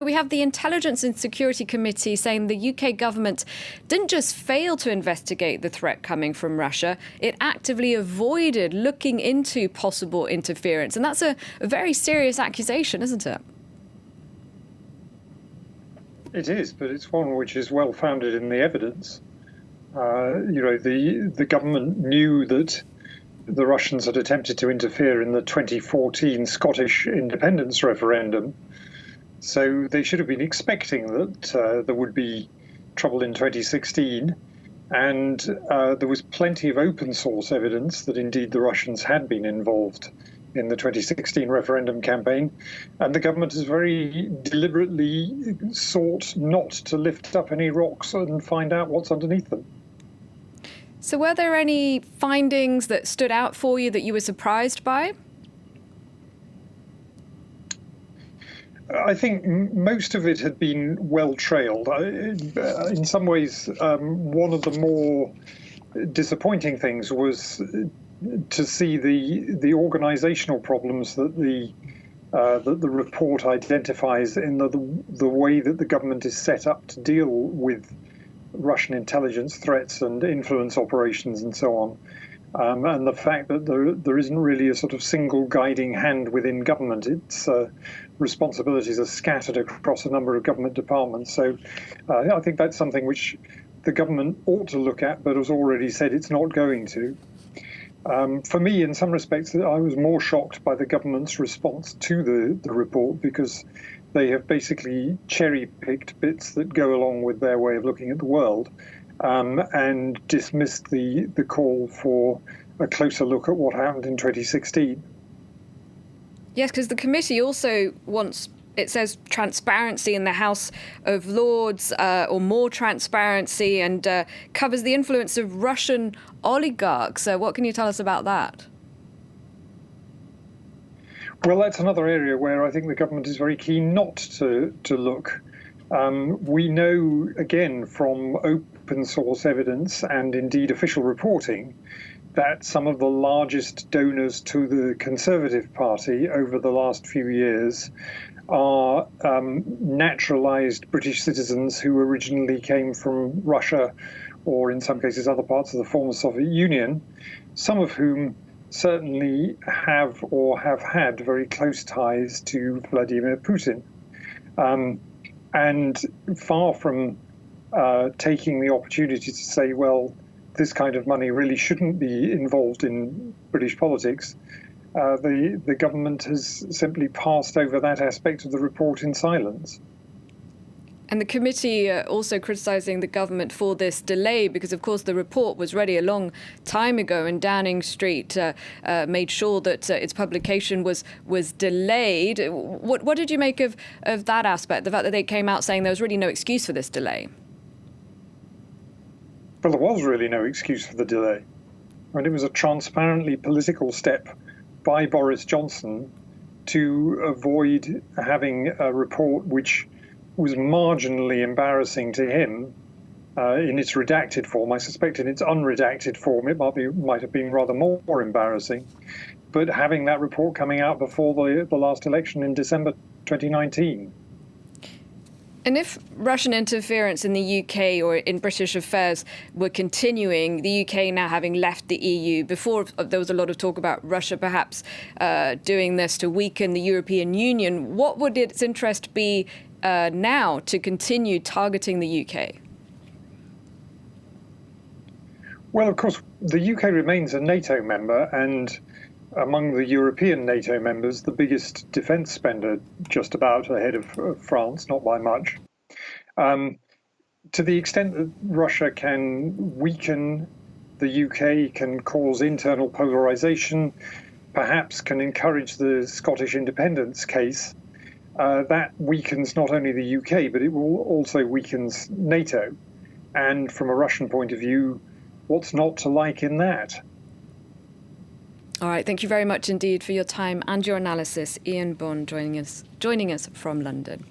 We have the Intelligence and Security Committee saying the UK government didn't just fail to investigate the threat coming from Russia, it actively avoided looking into possible interference. And that's a very serious accusation, isn't it? It is, but it's one which is well founded in the evidence. The government knew that the Russians had attempted to interfere in the 2014 Scottish independence referendum. So they should have been expecting that there would be trouble in 2016. And there was plenty of open source evidence that indeed the Russians had been involved in the 2016 referendum campaign. And the government has very deliberately sought not to lift up any rocks and find out what's underneath them. So were there any findings that stood out for you that you were surprised by? I think most of it had been well trailed. In some ways, one of the more disappointing things was to see the organizational problems that the report identifies in the way that the government is set up to deal with Russian intelligence threats and influence operations and so on. And the fact that there isn't really a sort of single guiding hand within government. Its responsibilities are scattered across a number of government departments. So I think that's something which the government ought to look at, but has already said it's not going to. For me, in some respects, I was more shocked by the government's response to the report, because they have basically cherry-picked bits that go along with their way of looking at the world, and dismissed the call for a closer look at what happened in 2016. Yes, because the committee also wants, it says, transparency in the House of Lords, or more transparency, and covers the influence of Russian oligarchs. What can you tell us about that? Well, that's another area where I think the government is very keen not to look. We know, again, from open source evidence and indeed official reporting, that some of the largest donors to the Conservative Party over the last few years are naturalized British citizens who originally came from Russia, or in some cases other parts of the former Soviet Union, some of whom certainly have or have had very close ties to Vladimir Putin. And far from taking the opportunity to say, well, this kind of money really shouldn't be involved in British politics, the government has simply passed over that aspect of the report in silence. And the committee also criticising the government for this delay, because, of course, the report was ready a long time ago, and Downing Street made sure that its publication was delayed. What did you make of that aspect, the fact that they came out saying there was really no excuse for this delay? Well, there was really no excuse for the delay. And it was a transparently political step by Boris Johnson to avoid having a report which was marginally embarrassing to him in its redacted form. I suspect in its unredacted form it might have been rather more embarrassing. But having that report coming out before the last election in December 2019. And if Russian interference in the UK or in British affairs were continuing, the UK now having left the EU, before there was a lot of talk about Russia perhaps doing this to weaken the European Union, what would its interest be now to continue targeting the UK? Well, of course, the UK remains a NATO member, and among the European NATO members, the biggest defence spender, just about ahead of France, not by much. To the extent that Russia can weaken the UK, can cause internal polarisation, perhaps can encourage the Scottish independence case, that weakens not only the UK, but it will also weakens NATO. And from a Russian point of view, what's not to like in that? All right, thank you very much indeed for your time and your analysis. Ian Bond joining us from London.